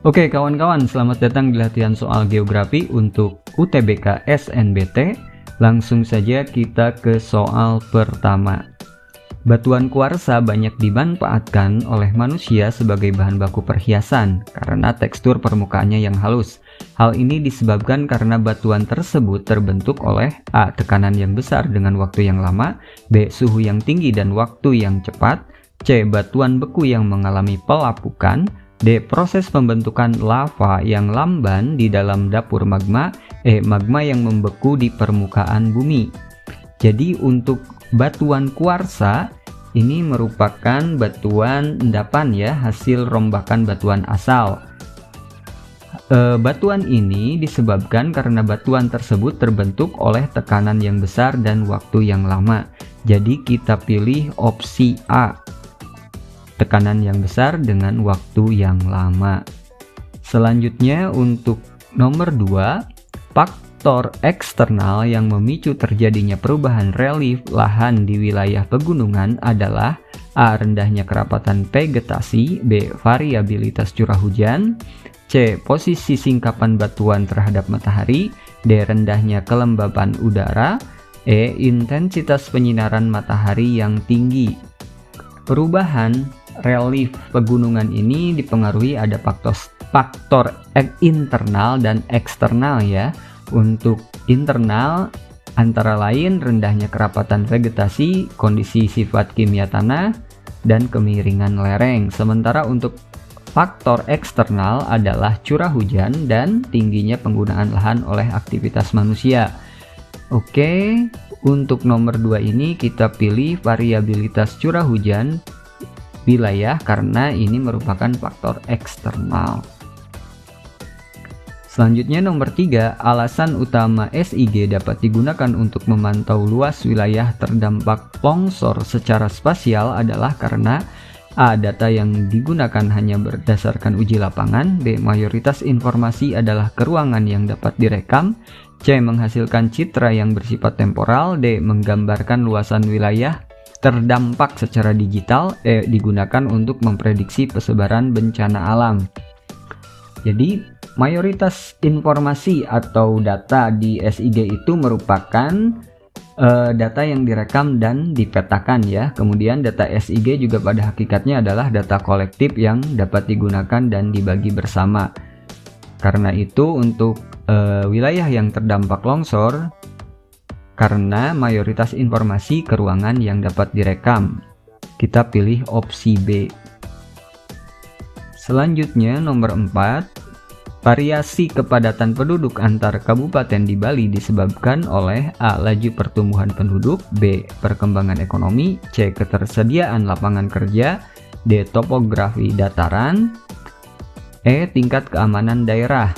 Oke kawan-kawan, selamat datang di latihan soal geografi untuk UTBK SNBT. Langsung saja kita ke soal pertama. Batuan kuarsa banyak dimanfaatkan oleh manusia sebagai bahan baku perhiasan karena tekstur permukaannya yang halus. Hal ini disebabkan karena batuan tersebut terbentuk oleh A. Tekanan yang besar dengan waktu yang lama, B. Suhu yang tinggi dan waktu yang cepat, C. Batuan beku yang mengalami pelapukan, D. Proses pembentukan lava yang lamban di dalam dapur magma, E. Magma yang membeku di permukaan bumi. Jadi untuk batuan kuarsa ini merupakan batuan endapan ya, hasil rombakan batuan asal. Batuan ini disebabkan karena batuan tersebut terbentuk oleh tekanan yang besar dan waktu yang lama. Jadi kita pilih opsi A. Tekanan yang besar dengan waktu yang lama. Selanjutnya untuk nomor 2, faktor eksternal yang memicu terjadinya perubahan relief lahan di wilayah pegunungan adalah A. Rendahnya kerapatan vegetasi, B. Variabilitas curah hujan, C. Posisi singkapan batuan terhadap matahari, D. Rendahnya kelembapan udara, E. Intensitas penyinaran matahari yang tinggi. Perubahan relief pegunungan ini dipengaruhi ada faktor internal dan eksternal ya. Untuk internal antara lain rendahnya kerapatan vegetasi, kondisi sifat kimia tanah, dan kemiringan lereng. Sementara untuk faktor eksternal adalah curah hujan dan tingginya penggunaan lahan oleh aktivitas manusia. Oke, untuk nomor 2 ini kita pilih variabilitas curah hujan wilayah karena ini merupakan faktor eksternal. Selanjutnya nomor 3, alasan utama SIG dapat digunakan untuk memantau luas wilayah terdampak longsor secara spasial adalah karena A. Data yang digunakan hanya berdasarkan uji lapangan, B. Mayoritas informasi adalah keruangan yang dapat direkam, C. Menghasilkan citra yang bersifat temporal, D. Menggambarkan luasan wilayah terdampak secara digital, E. Digunakan untuk memprediksi persebaran bencana alam. Jadi mayoritas informasi atau data di SIG itu merupakan data yang direkam dan dipetakan ya. Kemudian data SIG juga pada hakikatnya adalah data kolektif yang dapat digunakan dan dibagi bersama. Karena itu untuk wilayah yang terdampak longsor, karena mayoritas informasi keruangan yang dapat direkam, kita pilih opsi B. Selanjutnya nomor 4, variasi kepadatan penduduk antar kabupaten di Bali disebabkan oleh A. Laju pertumbuhan penduduk, B. Perkembangan ekonomi, C. Ketersediaan lapangan kerja, D. Topografi dataran, E. Tingkat keamanan daerah.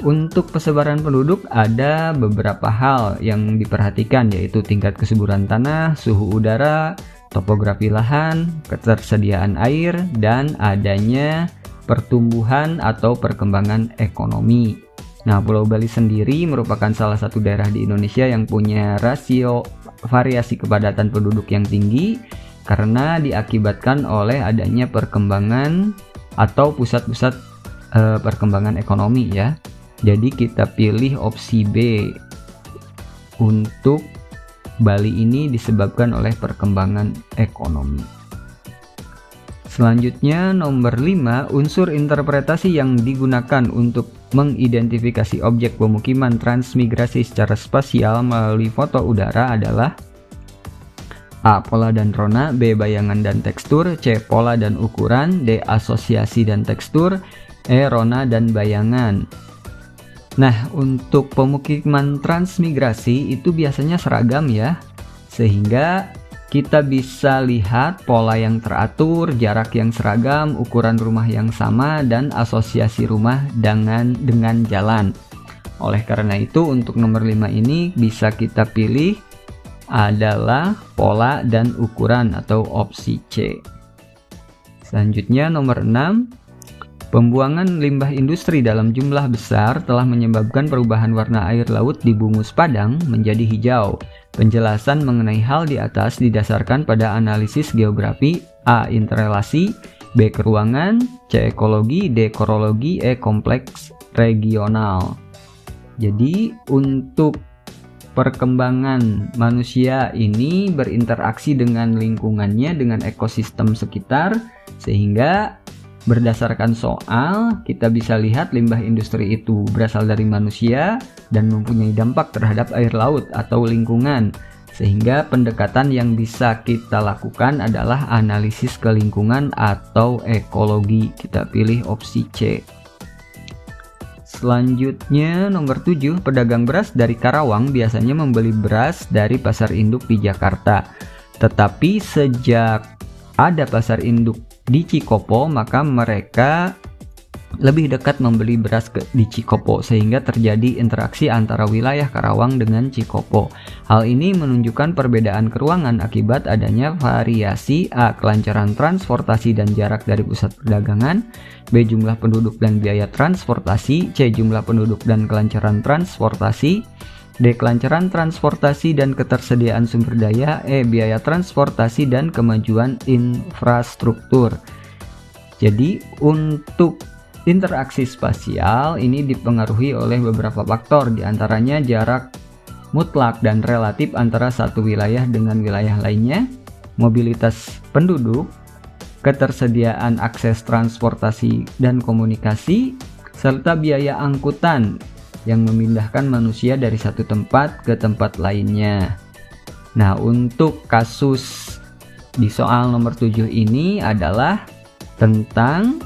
Untuk persebaran penduduk ada beberapa hal yang diperhatikan, yaitu tingkat kesuburan tanah, suhu udara, topografi lahan, ketersediaan air, dan adanya pertumbuhan atau perkembangan ekonomi. Nah, Pulau Bali sendiri merupakan salah satu daerah di Indonesia yang punya rasio variasi kepadatan penduduk yang tinggi karena diakibatkan oleh adanya perkembangan atau pusat-pusat perkembangan ekonomi ya. Jadi kita pilih opsi B. Untuk Bali ini disebabkan oleh perkembangan ekonomi. Selanjutnya nomor 5, unsur interpretasi yang digunakan untuk mengidentifikasi objek pemukiman transmigrasi secara spasial melalui foto udara adalah A. Pola dan rona, B. Bayangan dan tekstur, C. Pola dan ukuran, D. Asosiasi dan tekstur, E. Rona dan bayangan. Nah, untuk pemukiman transmigrasi itu biasanya seragam ya, sehingga kita bisa lihat pola yang teratur, jarak yang seragam, ukuran rumah yang sama, dan asosiasi rumah dengan jalan. Oleh karena itu, untuk nomor 5 ini bisa kita pilih adalah pola dan ukuran atau opsi C. Selanjutnya nomor 6, pembuangan limbah industri dalam jumlah besar telah menyebabkan perubahan warna air laut di Bungus Padang menjadi hijau. Penjelasan mengenai hal di atas didasarkan pada analisis geografi A. Interrelasi, B. Keruangan, C. Ekologi, D. Korologi, E. Kompleks regional. Jadi untuk perkembangan manusia ini berinteraksi dengan lingkungannya, dengan ekosistem sekitar, sehingga berdasarkan soal kita bisa lihat limbah industri itu berasal dari manusia dan mempunyai dampak terhadap air laut atau lingkungan. Sehingga pendekatan yang bisa kita lakukan adalah analisis ke lingkungan atau ekologi. Kita pilih opsi C. Selanjutnya nomor 7, pedagang beras dari Karawang biasanya membeli beras dari pasar induk di Jakarta. Tetapi sejak ada pasar induk di Cikopo, maka mereka lebih dekat membeli beras di Cikopo, sehingga terjadi interaksi antara wilayah Karawang dengan Cikopo. Hal ini menunjukkan perbedaan keruangan akibat adanya variasi A. Kelancaran transportasi dan jarak dari pusat perdagangan, B. Jumlah penduduk dan biaya transportasi, C. Jumlah penduduk dan kelancaran transportasi, D. Kelancaran transportasi dan ketersediaan sumber daya, E. Biaya transportasi dan kemajuan infrastruktur. Jadi untuk interaksi spasial ini dipengaruhi oleh beberapa faktor, diantaranya jarak mutlak dan relatif antara satu wilayah dengan wilayah lainnya, mobilitas penduduk, ketersediaan akses transportasi dan komunikasi, serta biaya angkutan yang memindahkan manusia dari satu tempat ke tempat lainnya. Nah, untuk kasus di soal nomor 7 ini adalah tentang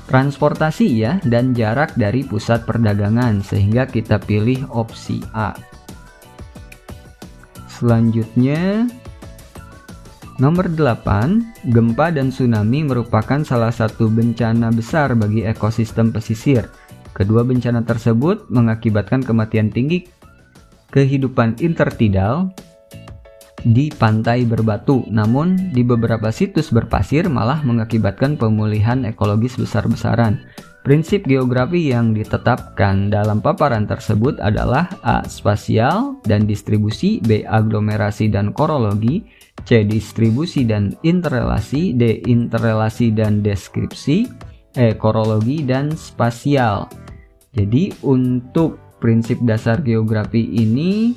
transportasi ya dan jarak dari pusat perdagangan, sehingga kita pilih opsi A. Selanjutnya nomor 8, gempa dan tsunami merupakan salah satu bencana besar bagi ekosistem pesisir. Kedua bencana tersebut mengakibatkan kematian tinggi kehidupan intertidal di pantai berbatu, namun di beberapa situs berpasir malah mengakibatkan pemulihan ekologis besar-besaran. Prinsip geografi yang ditetapkan dalam paparan tersebut adalah A. Spasial dan distribusi, B. Aglomerasi dan korologi, C. Distribusi dan interrelasi, D. Interrelasi dan deskripsi, E. Korologi dan spasial. Jadi untuk prinsip dasar geografi ini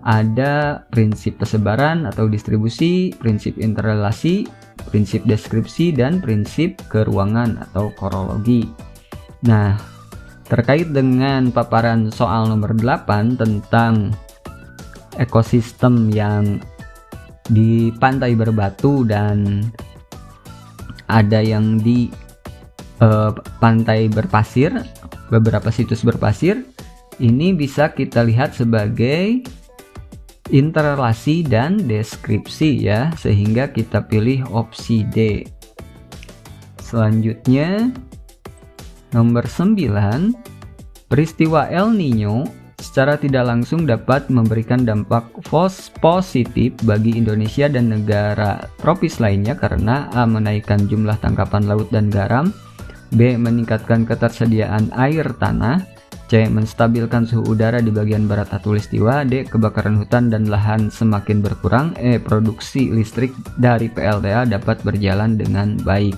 ada prinsip persebaran atau distribusi, prinsip interrelasi, prinsip deskripsi, dan prinsip keruangan atau korologi. Nah, terkait dengan paparan soal nomor 8 tentang ekosistem yang di pantai berbatu dan ada yang di pantai berpasir, beberapa situs berpasir, ini bisa kita lihat sebagai interrelasi dan deskripsi ya, sehingga kita pilih opsi D. Selanjutnya nomor 9, peristiwa El Nino secara tidak langsung dapat memberikan dampak positif bagi Indonesia dan negara tropis lainnya karena A. menaikkan jumlah tangkapan laut dan garam, B. meningkatkan ketersediaan air tanah, C. menstabilkan suhu udara di bagian barat khatulistiwa, D. kebakaran hutan dan lahan semakin berkurang, E. produksi listrik dari PLTA dapat berjalan dengan baik.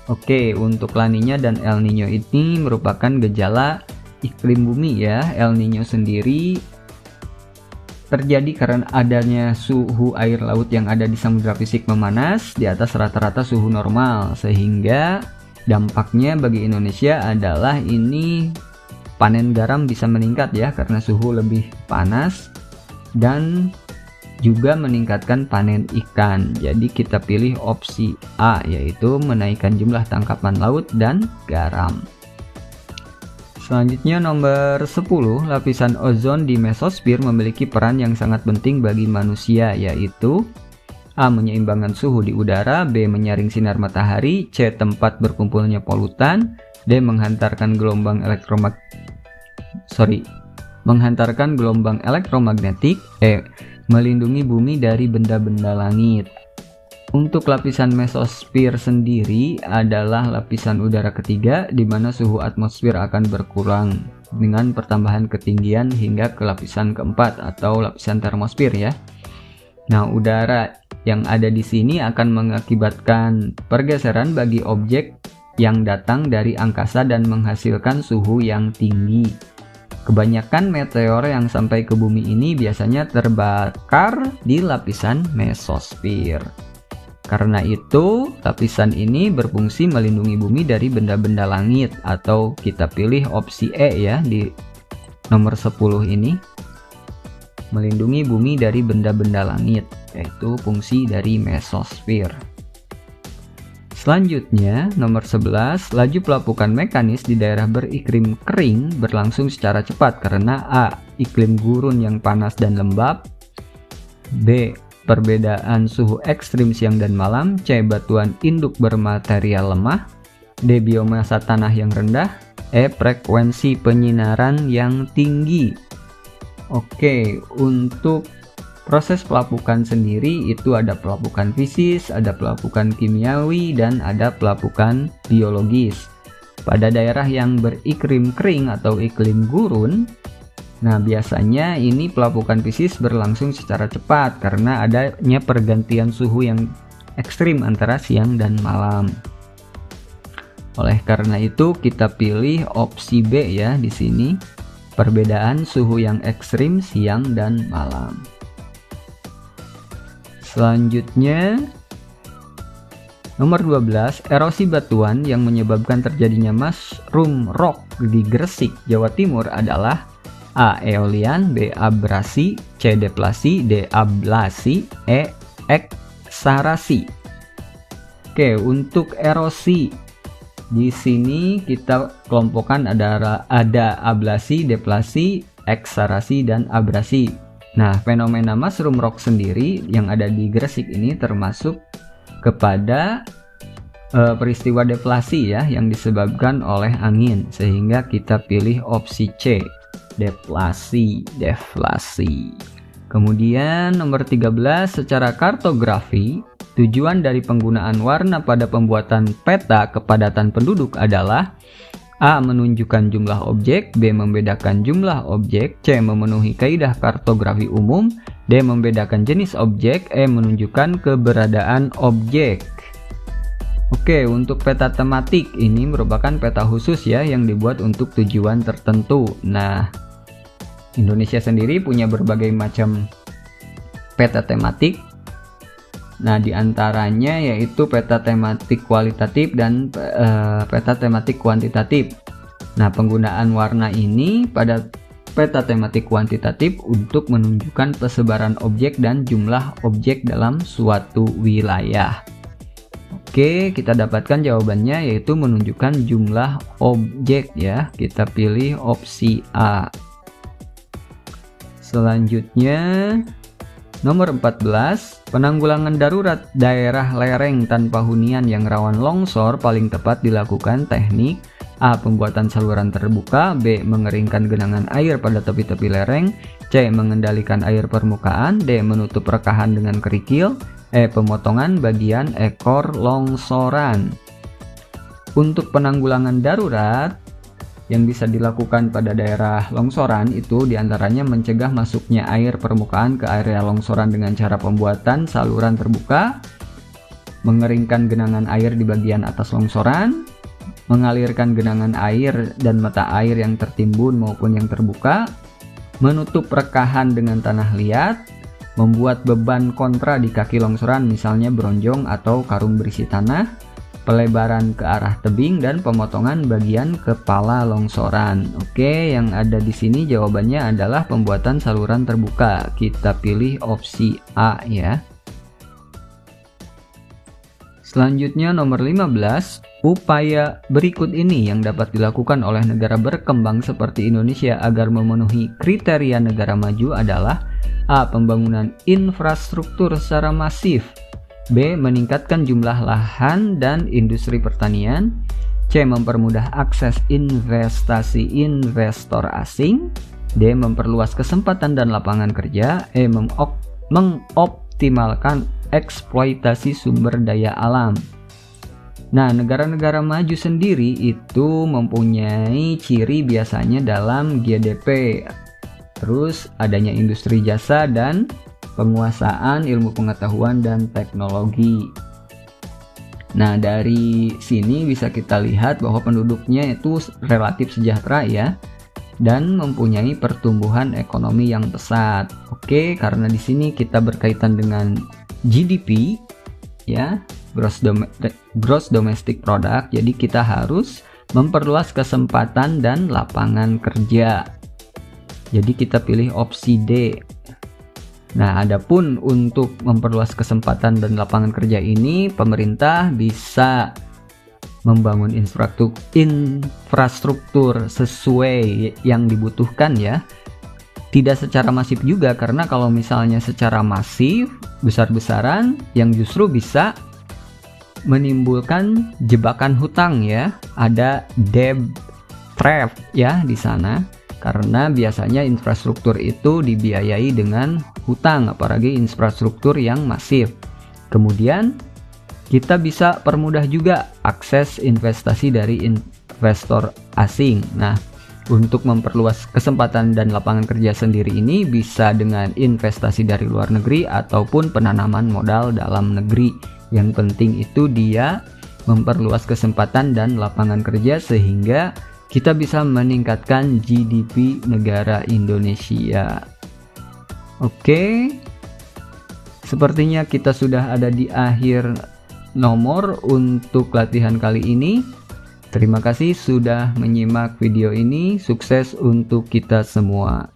Oke, untuk La Niña dan El Niño ini merupakan gejala iklim bumi ya. El Niño sendiri terjadi karena adanya suhu air laut yang ada di Samudra Pasifik memanas di atas rata-rata suhu normal, sehingga dampaknya bagi Indonesia adalah ini panen garam bisa meningkat ya karena suhu lebih panas, dan juga meningkatkan panen ikan. Jadi kita pilih opsi A, yaitu menaikkan jumlah tangkapan laut dan garam. Selanjutnya nomor 10, lapisan ozon di mesosfer memiliki peran yang sangat penting bagi manusia, yaitu A. menyeimbangkan suhu di udara, B. menyaring sinar matahari, C. tempat berkumpulnya polutan, D. menghantarkan gelombang elektromagnetik, E. melindungi bumi dari benda-benda langit. Untuk lapisan mesosfer sendiri adalah lapisan udara ketiga di mana suhu atmosfer akan berkurang dengan pertambahan ketinggian hingga ke lapisan keempat atau lapisan termosfer ya. Nah, udara yang ada di sini akan mengakibatkan pergeseran bagi objek yang datang dari angkasa dan menghasilkan suhu yang tinggi. Kebanyakan meteor yang sampai ke bumi ini biasanya terbakar di lapisan mesosfer. Karena itu, lapisan ini berfungsi melindungi bumi dari benda-benda langit, atau kita pilih opsi E ya di nomor 10 ini. Melindungi bumi dari benda-benda langit, yaitu fungsi dari mesosfer. Selanjutnya, nomor 11, laju pelapukan mekanis di daerah beriklim kering berlangsung secara cepat karena A. Iklim gurun yang panas dan lembab, B. Perbedaan suhu ekstrim siang dan malam, C. Batuan induk bermaterial lemah, D. Biomasa tanah yang rendah, E. Frekuensi penyinaran yang tinggi. Oke, untuk proses pelapukan sendiri itu ada pelapukan fisis, ada pelapukan kimiawi, dan ada pelapukan biologis. Pada daerah yang beriklim kering atau iklim gurun, nah biasanya ini pelapukan fisis berlangsung secara cepat karena adanya pergantian suhu yang ekstrim antara siang dan malam. Oleh karena itu kita pilih opsi B ya di sini. Perbedaan suhu yang ekstrim siang dan malam. Selanjutnya, nomor 12, erosi batuan yang menyebabkan terjadinya mushroom rock di Gresik, Jawa Timur adalah A. Eolian, B. abrasi, C. deflasi, D. ablasi, E. eksarasi. Oke, untuk erosi di sini kita kelompokkan ada ablasi, deflasi, eksarasi, dan abrasi. Nah, fenomena mushroom rock sendiri yang ada di Gresik ini termasuk kepada peristiwa deflasi ya, yang disebabkan oleh angin, sehingga kita pilih opsi C, deflasi. Kemudian nomor 13, secara kartografi, tujuan dari penggunaan warna pada pembuatan peta kepadatan penduduk adalah A. Menunjukkan jumlah objek, B. Membedakan jumlah objek, C. Memenuhi kaidah kartografi umum, D. Membedakan jenis objek, E. Menunjukkan keberadaan objek. Oke, untuk peta tematik ini merupakan peta khusus ya yang dibuat untuk tujuan tertentu. Nah, Indonesia sendiri punya berbagai macam peta tematik. Nah, diantaranya yaitu peta tematik kualitatif dan peta tematik kuantitatif. Nah, penggunaan warna ini pada peta tematik kuantitatif untuk menunjukkan persebaran objek dan jumlah objek dalam suatu wilayah. Oke, kita dapatkan jawabannya yaitu menunjukkan jumlah objek ya. Kita pilih opsi A. Selanjutnya, nomor 14, penanggulangan darurat daerah lereng tanpa hunian yang rawan longsor paling tepat dilakukan teknik A. Pembuatan saluran terbuka, B. Mengeringkan genangan air pada tepi-tepi lereng, C. Mengendalikan air permukaan, D. Menutup rekahan dengan kerikil, E. Pemotongan bagian ekor longsoran. Untuk penanggulangan darurat yang bisa dilakukan pada daerah longsoran itu diantaranya mencegah masuknya air permukaan ke area longsoran dengan cara pembuatan saluran terbuka, mengeringkan genangan air di bagian atas longsoran, mengalirkan genangan air dan mata air yang tertimbun maupun yang terbuka, menutup rekahan dengan tanah liat, membuat beban kontra di kaki longsoran misalnya bronjong atau karung berisi tanah, pelebaran ke arah tebing, dan pemotongan bagian kepala longsoran. Oke, yang ada di sini jawabannya adalah pembuatan saluran terbuka. Kita pilih opsi A ya. Selanjutnya nomor 15, upaya berikut ini yang dapat dilakukan oleh negara berkembang seperti Indonesia agar memenuhi kriteria negara maju adalah A. Pembangunan infrastruktur secara masif, B. Meningkatkan jumlah lahan dan industri pertanian, C. Mempermudah akses investasi investor asing, D. Memperluas kesempatan dan lapangan kerja, E. Mengoptimalkan eksploitasi sumber daya alam. Nah, negara-negara maju sendiri itu mempunyai ciri biasanya dalam GDP, terus adanya industri jasa dan penguasaan ilmu pengetahuan dan teknologi. Nah, dari sini bisa kita lihat bahwa penduduknya itu relatif sejahtera ya, dan mempunyai pertumbuhan ekonomi yang pesat. Oke, karena di sini kita berkaitan dengan GDP ya, gross domestic product. Jadi kita harus memperluas kesempatan dan lapangan kerja. Jadi kita pilih opsi D. Nah, adapun untuk memperluas kesempatan dan lapangan kerja ini, pemerintah bisa membangun infrastruktur sesuai yang dibutuhkan ya. Tidak secara masif juga, karena kalau misalnya secara masif, besar-besaran, yang justru bisa menimbulkan jebakan hutang ya. Ada debt trap ya di sana. Karena biasanya infrastruktur itu dibiayai dengan hutang, apalagi infrastruktur yang masif. Kemudian kita bisa permudah juga akses investasi dari investor asing. Nah, untuk memperluas kesempatan dan lapangan kerja sendiri ini bisa dengan investasi dari luar negeri ataupun penanaman modal dalam negeri. Yang penting itu dia memperluas kesempatan dan lapangan kerja sehingga kita bisa meningkatkan GDP negara Indonesia. Oke, sepertinya kita sudah ada di akhir nomor untuk latihan kali ini. Terima kasih sudah menyimak video ini. Sukses untuk kita semua.